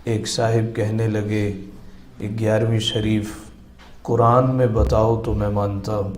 ایک صاحب کہنے لگے 11ویں شریف قرآن میں بتاؤ تو میں مانتا ہوں۔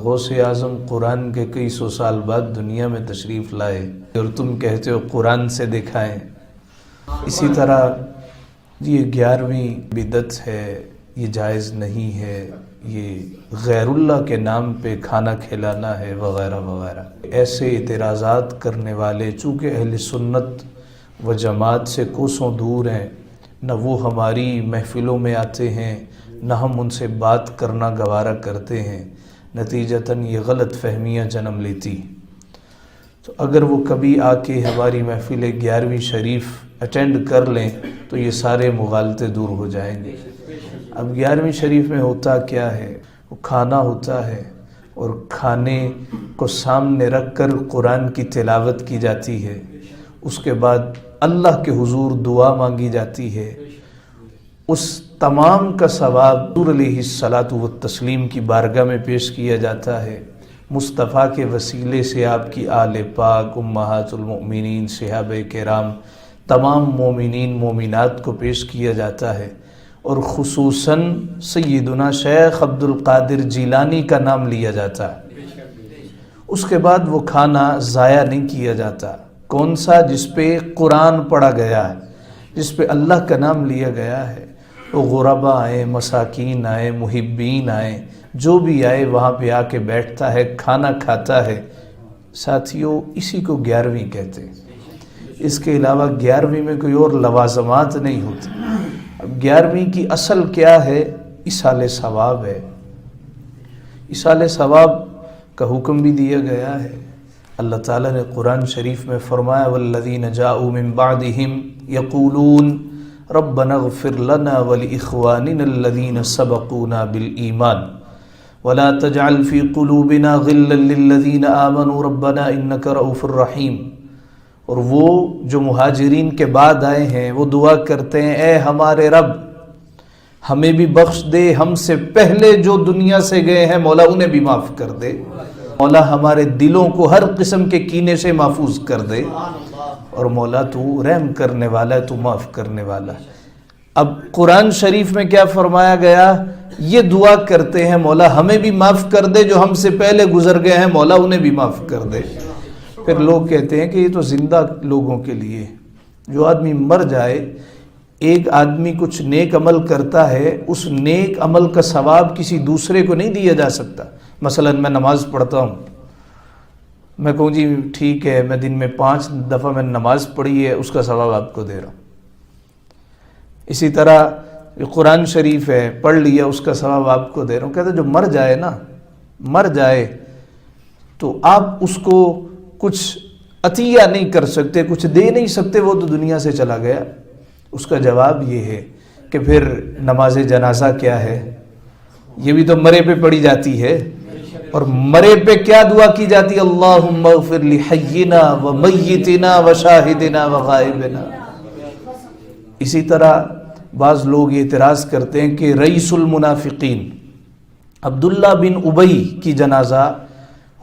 غوث اعظم قرآن کے کئی سو سال بعد دنیا میں تشریف لائے اور تم کہتے ہو قرآن سے دکھائیں۔ اسی طرح یہ 11ویں بدعت ہے، یہ جائز نہیں ہے، یہ غیر اللہ کے نام پہ کھانا کھلانا ہے وغیرہ وغیرہ۔ ایسے اعتراضات کرنے والے چونکہ اہل سنت و جماعت سے کوسوں دور ہیں، نہ وہ ہماری محفلوں میں آتے ہیں نہ ہم ان سے بات کرنا گوارا کرتے ہیں، نتیجتاً یہ غلط فہمیاں جنم لیتی۔ تو اگر وہ کبھی آ کے ہماری محفل 11ویں شریف اٹینڈ کر لیں تو یہ سارے مغالطے دور ہو جائیں گے۔ اب 11ویں شریف میں ہوتا کیا ہے؟ وہ کھانا ہوتا ہے اور کھانے کو سامنے رکھ کر قرآن کی تلاوت کی جاتی ہے، اس کے بعد اللہ کے حضور دعا مانگی جاتی ہے، اس تمام کا ثواب حضور علیہ الصلاۃ والتسلیم کی بارگاہ میں پیش کیا جاتا ہے، مصطفیٰ کے وسیلے سے آپ کی آل پاک، امہات المؤمنین، صحابہ کرام، تمام مومنین مومنات کو پیش کیا جاتا ہے، اور خصوصاً سیدنا شیخ عبد القادر جیلانی کا نام لیا جاتا ہے۔ اس کے بعد وہ کھانا ضائع نہیں کیا جاتا۔ کون سا؟ جس پہ قرآن پڑھا گیا ہے، جس پہ اللہ کا نام لیا گیا ہے۔ وہ غربا آئے، مساکین آئے، محبین آئے، جو بھی آئے وہاں پہ آ کے بیٹھتا ہے، کھانا کھاتا ہے۔ ساتھیوں، اسی کو 11ویں کہتے ہیں۔ اس کے علاوہ 11ویں میں کوئی اور لوازمات نہیں ہوتی۔ اب 11ویں کی اصل کیا ہے؟ اصال ثواب ہے۔ اصال ثواب کا حکم بھی دیا گیا ہے۔ اللہ تعالیٰ نے قرآن شریف میں فرمایا والذین جاءوا من بعدہم یقولون ربنا اغفر لنا ولإخواننا الذین سبقونا بالایمان ولا تجعل في قلوبنا غلا للذین آمنوا ربنا انک رؤوف رحیم۔ اور وہ جو مہاجرین کے بعد آئے ہیں وہ دعا کرتے ہیں، اے ہمارے رب ہمیں بھی بخش دے، ہم سے پہلے جو دنیا سے گئے ہیں مولا انہیں بھی معاف کر دے، مولا ہمارے دلوں کو ہر قسم کے کینے سے محفوظ کر دے، اور مولا تو رحم کرنے والا ہے، تو معاف کرنے والا ہے۔ اب قرآن شریف میں کیا فرمایا گیا؟ یہ دعا کرتے ہیں مولا ہمیں بھی معاف کر دے، جو ہم سے پہلے گزر گئے ہیں مولا انہیں بھی معاف کر دے۔ پھر لوگ کہتے ہیں کہ یہ تو زندہ لوگوں کے لیے، جو آدمی مر جائے، ایک آدمی کچھ نیک عمل کرتا ہے، اس نیک عمل کا ثواب کسی دوسرے کو نہیں دیا جا سکتا۔ مثلا میں نماز پڑھتا ہوں، میں کہوں جی ٹھیک ہے میں دن میں 5 دفعہ میں نماز پڑھی ہے، اس کا ثواب آپ کو دے رہا ہوں۔ اسی طرح قرآن شریف ہے، پڑھ لیا، اس کا ثواب آپ کو دے رہا ہوں۔ کہتے ہیں جو مر جائے نا، مر جائے تو آپ اس کو کچھ عطیہ نہیں کر سکتے، کچھ دے نہیں سکتے، وہ تو دنیا سے چلا گیا۔ اس کا جواب یہ ہے کہ پھر نماز جنازہ کیا ہے؟ یہ بھی تو مرے پہ پڑھی جاتی ہے، اور مرے پہ کیا دعا کی جاتی ہے؟ اللہم اغفر لحینا و میتنا و شاہدنا و غائبنا۔ اسی طرح بعض لوگ اعتراض کرتے ہیں کہ رئیس المنافقین عبداللہ بن ابی کی جنازہ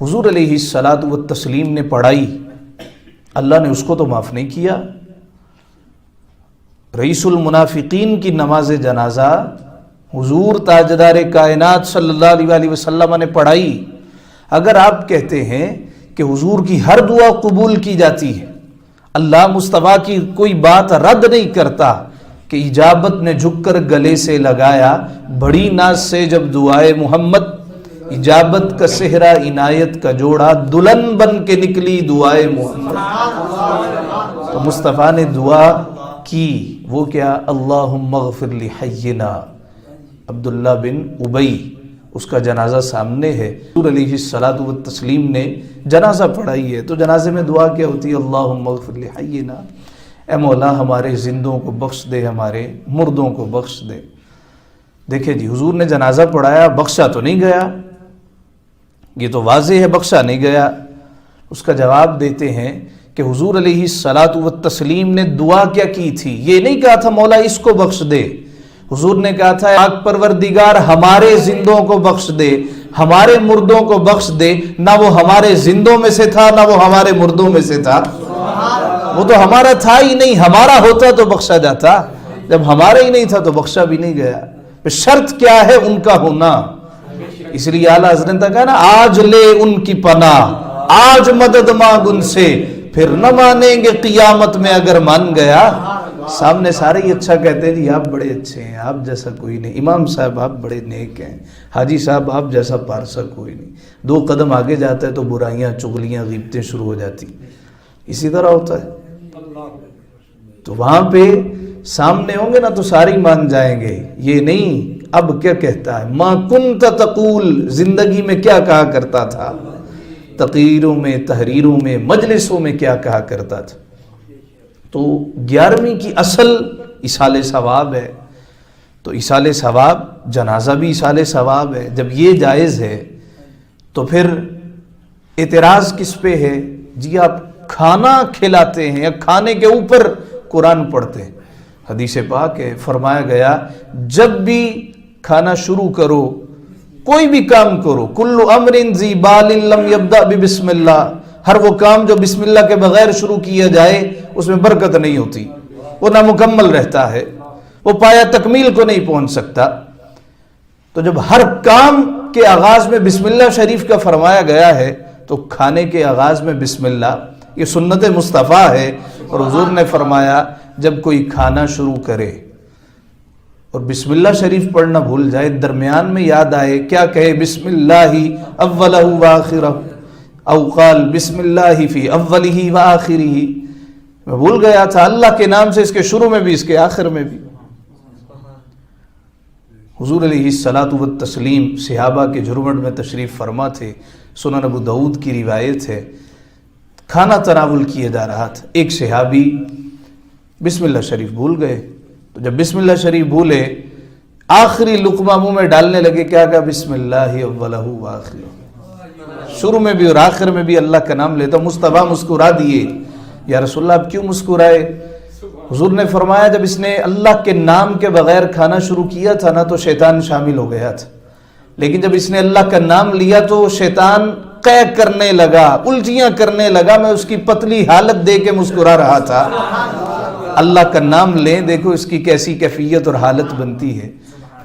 حضور علیہ الصلاۃ والتسلیم نے پڑھائی، اللہ نے اس کو تو معاف نہیں کیا۔ رئیس المنافقین کی نماز جنازہ حضور تاجدار کائنات صلی اللہ علیہ وسلم نے پڑھائی۔ اگر آپ کہتے ہیں کہ حضور کی ہر دعا قبول کی جاتی ہے، اللہ مصطفیٰ کی کوئی بات رد نہیں کرتا، کہ اجابت نے جھک کر گلے سے لگایا بڑی ناز سے جب دعائے محمد، اجابت کا صحرا عنایت کا جوڑا، دلہن بن کے نکلی دعائے محمد۔ تو مصطفیٰ نے دعا کی، وہ کیا؟ اللہم اغفر لحینا عبداللہ بن ابی، اس کا جنازہ سامنے ہے، حضور علیہ الصلاۃ والتسلیم نے جنازہ پڑھائی ہے۔ تو جنازے میں دعا کیا ہوتی ہے؟ اللہم اغفر لحینا، اے مولا ہمارے زندوں کو بخش دے، ہمارے مردوں کو بخش دے۔ دیکھیں جی، حضور نے جنازہ پڑھایا، بخشا تو نہیں گیا، یہ تو واضح ہے بخشا نہیں گیا۔ اس کا جواب دیتے ہیں کہ حضور علیہ الصلاۃ والتسلیم نے دعا کیا کی تھی؟ یہ نہیں کہا تھا مولا اس کو بخش دے، حضور نے کہا تھا پاک پروردگار ہمارے زندوں کو بخش دے، ہمارے مردوں کو بخش دے۔ نہ وہ ہمارے زندوں میں سے تھا، نہ وہ ہمارے مردوں میں سے تھا، وہ تو ہمارا تھا ہی نہیں، ہمارا ہوتا تو بخشا جاتا، جب ہمارا ہی نہیں تھا تو بخشا بھی نہیں گیا۔ شرط کیا ہے؟ ان کا ہونا۔ اس لیے اعلیٰ حضرت نے کہا نا، آج لے ان کی پناہ، آج مدد مانگ ان سے، پھر نہ مانیں گے قیامت میں اگر مان گیا۔ سامنے سارے ہی اچھا کہتے ہیں، جی آپ بڑے اچھے ہیں، آپ جیسا کوئی نہیں، امام صاحب آپ بڑے نیک ہیں، حاجی صاحب آپ جیسا پارسا کوئی نہیں۔ 2 قدم آگے جاتا ہے تو برائیاں، چغلیاں، غیبتیں شروع ہو جاتی۔ اسی طرح ہوتا ہے۔ تو وہاں پہ سامنے ہوں گے نا تو سارے مان جائیں گے، یہ نہیں اب کیا کہتا ہے، ما کنت تقول، زندگی میں کیا کہا کرتا تھا، تقریروں میں، تحریروں میں، مجلسوں میں کیا کہا کرتا تھا۔ تو 11ویں کی اصل ایصال ثواب ہے۔ تو ایصال ثواب، جنازہ بھی ایصال ثواب ہے۔ جب یہ جائز ہے تو پھر اعتراض کس پہ ہے؟ جی آپ کھانا کھلاتے ہیں یا کھانے کے اوپر قرآن پڑھتے ہیں۔ حدیث پاک ہے، فرمایا گیا جب بھی کھانا شروع کرو، کوئی بھی کام کرو، کل امر ذی بال لم یبدأ بسم اللہ، ہر وہ کام جو بسم اللہ کے بغیر شروع کیا جائے اس میں برکت نہیں ہوتی، وہ نامکمل رہتا ہے، وہ پایا تکمیل کو نہیں پہنچ سکتا۔ تو جب ہر کام کے آغاز میں بسم اللہ شریف کا فرمایا گیا ہے تو کھانے کے آغاز میں بسم اللہ، یہ سنت مصطفیٰ ہے۔ اور حضور نے فرمایا جب کوئی کھانا شروع کرے اور بسم اللہ شریف پڑھنا بھول جائے، درمیان میں یاد آئے، کیا کہے؟ بسم اللہ اولہ وآخرہ، او قال بسم اللہ فی اولہ وآخرہ، میں بھول گیا تھا، اللہ کے نام سے اس کے شروع میں بھی اس کے آخر میں بھی۔ حضور علیہ الصلاۃ والتسلیم صحابہ کے جھرمٹ میں تشریف فرما تھے، سنن ابو داؤد کی روایت ہے، کھانا تناول کیا جا رہا تھا، ایک صحابی بسم اللہ شریف بھول گئے، تو جب بسم اللہ شریف بھولے، آخری لقمہ منہ میں ڈالنے لگے، کیا کہا؟ بسم اللہ اولہ وآخرہ، شروع میں بھی اور آخر میں بھی اللہ کا نام لیتا۔ مصطفیٰ مسکرا دیے، یا رسول اللہ آپ کیوں مسکرائے؟ حضور نے فرمایا جب اس نے اللہ کے نام کے بغیر کھانا شروع کیا تھا نا تو شیطان شامل ہو گیا تھا، لیکن جب اس نے اللہ کا نام لیا تو شیطان قے کرنے لگا، الٹیاں کرنے لگا، میں اس کی پتلی حالت دے کے مسکرا رہا تھا۔ اللہ کا نام لیں، دیکھو اس کی کیسی کیفیت اور حالت بنتی ہے۔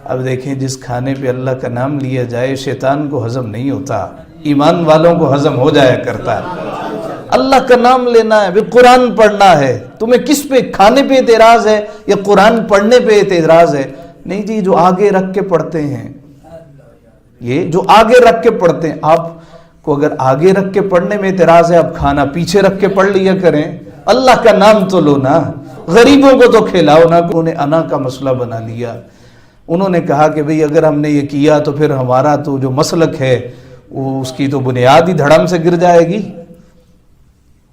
اب دیکھیں جس کھانے پہ اللہ کا نام لیا جائے شیطان کو ہضم نہیں ہوتا، ایمان والوں کو ہضم ہو جایا کرتا ہے۔ اللہ کا نام لینا ہے، قرآن پڑھنا ہے، تمہیں کس پہ؟ کھانے پہ اعتراض ہے یا قرآن پڑھنے پہ اعتراض ہے؟ نہیں جی، جو آگے رکھ کے پڑھتے ہیں، یہ جو آگے رکھ کے پڑھتے ہیں، آپ کو اگر آگے رکھ کے پڑھنے میں اعتراض ہے، آپ کھانا پیچھے رکھ کے پڑھ لیا کریں، اللہ کا نام تو لو نا، غریبوں کو تو کھلاؤ نا۔ انہوں نے انا کا مسئلہ بنا لیا، انہوں نے کہا کہ بھئی اگر ہم نے یہ کیا تو پھر ہمارا تو جو مسلک ہے وہ اس کی تو بنیاد ہی دھڑم سے گر جائے گی۔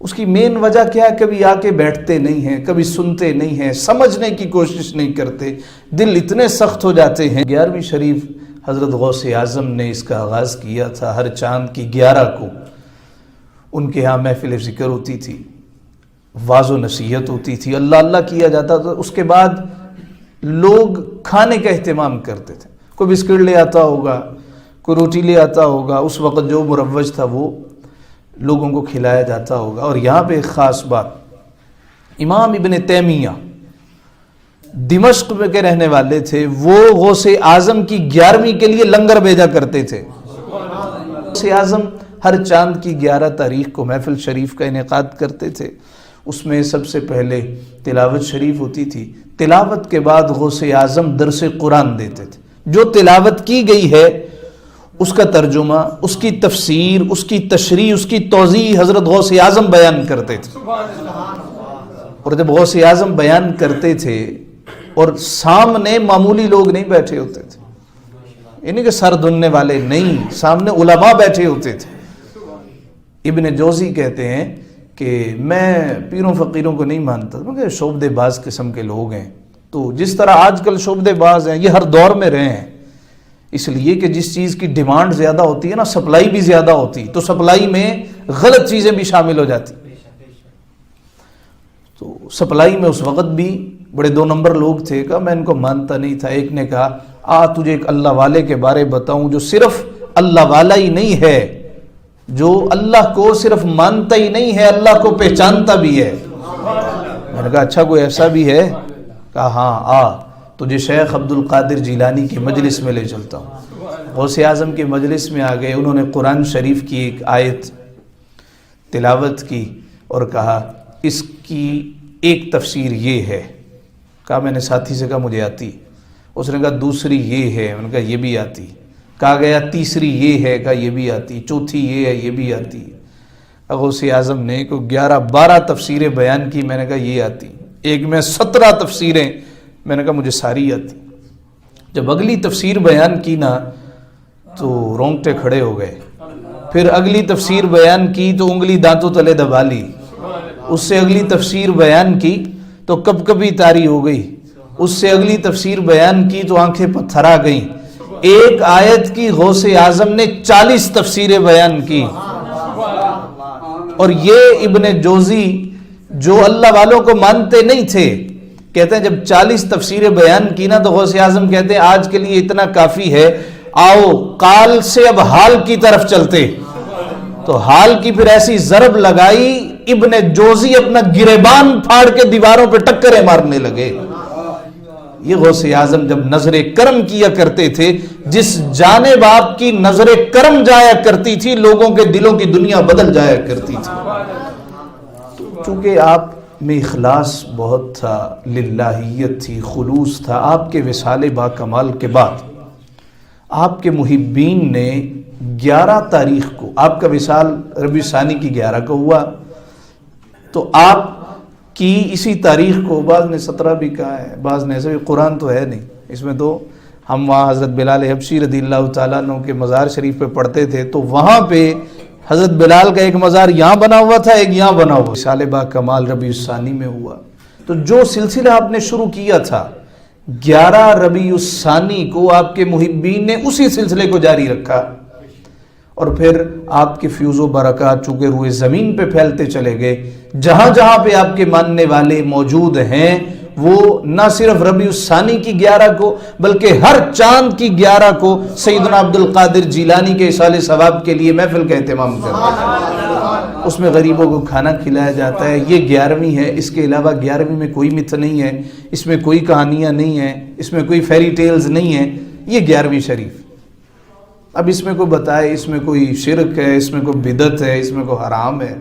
اس کی مین وجہ کیا ہے؟ کبھی آ کے بیٹھتے نہیں ہیں، کبھی سنتے نہیں ہیں، سمجھنے کی کوشش نہیں کرتے، دل اتنے سخت ہو جاتے ہیں۔ 11ویں شریف حضرت غوث اعظم نے اس کا آغاز کیا تھا، ہر چاند کی 11 کو ان کے ہاں محفل ذکر ہوتی تھی، واعظ و نصیحت ہوتی تھی، اللہ اللہ کیا جاتا تھا۔ اس کے بعد لوگ کھانے کا اہتمام کرتے تھے، کوئی بسکٹ لے آتا ہوگا، کوئی روٹی لے آتا ہوگا، اس وقت جو مروج تھا وہ لوگوں کو کھلایا جاتا ہوگا۔ اور یہاں پہ ایک خاص بات، امام ابن تیمیہ دمشق میں کے رہنے والے تھے، وہ غوث اعظم کی 11ویں کے لیے لنگر بھیجا کرتے تھے۔ غوث اعظم ہر چاند کی 11 تاریخ کو محفل شریف کا انعقاد کرتے تھے، اس میں سب سے پہلے تلاوت شریف ہوتی تھی، تلاوت کے بعد غوث اعظم درس قرآن دیتے تھے، جو تلاوت کی گئی ہے اس کا ترجمہ، اس کی تفسیر، اس کی تشریح، اس کی توضیح حضرت غوث اعظم بیان کرتے تھے۔ اور جب غوث اعظم بیان کرتے تھے اور سامنے معمولی لوگ نہیں بیٹھے ہوتے تھے، یعنی کہ سر دھننے والے نہیں، سامنے علماء بیٹھے ہوتے تھے۔ ابن جوزی کہتے ہیں کہ میں پیروں فقیروں کو نہیں مانتا، مگر شعبدے باز قسم کے لوگ ہیں، تو جس طرح آج کل شعبدے باز ہیں یہ ہر دور میں رہے ہیں، اس لیے کہ جس چیز کی ڈیمانڈ زیادہ ہوتی ہے نا، سپلائی بھی زیادہ ہوتی، تو سپلائی میں غلط چیزیں بھی شامل ہو جاتی۔ تو سپلائی میں اس وقت بھی بڑے 2 نمبر لوگ تھے، کہا میں ان کو مانتا نہیں تھا۔ ایک نے کہا تجھے ایک اللہ والے کے بارے بتاؤں جو صرف اللہ والا ہی نہیں ہے، جو اللہ کو صرف مانتا ہی نہیں ہے، اللہ کو پہچانتا بھی ہے۔ میں نے کہا اچھا کوئی ایسا بھی ہے؟ کہا ہاں آ تجھے شیخ عبد القادر جیلانی کی مجلس میں لے چلتا ہوں۔ غوث اعظم کی مجلس میں آ گئے، انہوں نے قرآن شریف کی ایک آیت تلاوت کی اور کہا اس کی ایک تفسیر یہ ہے۔ کہا میں نے ساتھی سے کہا مجھے آتی۔ اس نے کہا دوسری یہ ہے، میں نے کہا یہ بھی آتی۔ کہا گیا تیسری یہ ہے، کہا یہ بھی آتی، چوتھی یہ ہے، یہ بھی آتی۔ غوث اعظم نے کو 11-12 تفسیریں بیان کی، میں نے کہا یہ آتی۔ ایک میں 17 تفسیریں، میں نے کہا مجھے ساری آتی۔ جب اگلی تفسیر بیان کی نا تو رونگٹے کھڑے ہو گئے۔ پھر اگلی تفسیر بیان کی تو انگلی دانتوں تلے دبا لی۔ اس سے اگلی تفسیر بیان کی تو کب کبھی طاری ہو گئی۔ اس سے اگلی تفسیر بیان کی تو آنکھیں پتھرا گئیں۔ ایک آیت کی غوث اعظم نے 40 تفسیریں بیان کی۔ اور یہ ابن جوزی جو اللہ والوں کو مانتے نہیں تھے، کہتے ہیں جب 40 تفسیریں بیان کی نا تو غوث اعظم کہتے ہیں آج کے لیے اتنا کافی ہے، آؤ قال سے اب حال کی طرف چلتے۔ تو حال کی پھر ایسی ضرب لگائی، ابن جوزی اپنا گریبان پھاڑ کے دیواروں پہ ٹکریں مارنے لگے۔ یہ غوث اعظم جب نظر کرم کیا کرتے تھے، جس جانب آپ کی نظر کرم جایا کرتی تھی لوگوں کے دلوں کی دنیا بدل جایا کرتی تھی۔ چونکہ آپ میں اخلاص بہت تھا، للہیت تھی، خلوص تھا، آپ کے وصال با کمال کے بعد آپ کے محبین نے 11 تاریخ کو، آپ کا وصال ربیع ثانی کی 11 کو ہوا، تو آپ کی اسی تاریخ کو بعض نے 17 بھی کہا ہے، بعض نے ایسے بھی، قرآن تو ہے نہیں اس میں، تو ہم وہاں حضرت بلال حبشی رضی اللہ تعالیٰ عنہ کے مزار شریف پہ پڑھتے تھے، تو وہاں پہ حضرت بلال کا ایک مزار یہاں بنا ہوا تھا، ایک یہاں بنا ہوا، وصال با کمال ربیع الثانی میں ہوا۔ تو جو سلسلہ آپ نے شروع کیا تھا 11 ربیع الثانی کو، آپ کے محبین نے اسی سلسلے کو جاری رکھا، اور پھر آپ کے فیوز و برکات چونکہ روئے زمین پہ پھیلتے چلے گئے۔ جہاں جہاں پہ آپ کے ماننے والے موجود ہیں، وہ نہ صرف ربیع الثانی کی 11 کو بلکہ ہر چاند کی 11 کو سیدنا عبد القادر جیلانی کے ایصال ثواب کے لیے محفل کا اہتمام کرتے ہیں۔ اس میں غریبوں کو کھانا کھلایا جاتا ہے۔ یہ 11ویں ہے، اس کے علاوہ 11ویں میں کوئی مت نہیں ہے، اس میں کوئی کہانیاں نہیں ہیں، اس میں کوئی فیری ٹیلز نہیں ہیں، یہ 11ویں شریف۔ اب اس میں کوئی بتائے اس میں کوئی شرک ہے، اس میں کوئی بدعت ہے، اس میں کوئی حرام ہے؟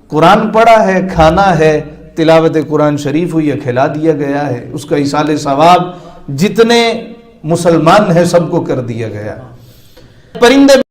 قرآن پڑھا ہے، کھانا ہے، تلاوت قرآن شریف ہوئی ہے، کھلا دیا گیا ہے، اس کا ایصال ثواب جتنے مسلمان ہیں سب کو کر دیا گیا۔ پرندے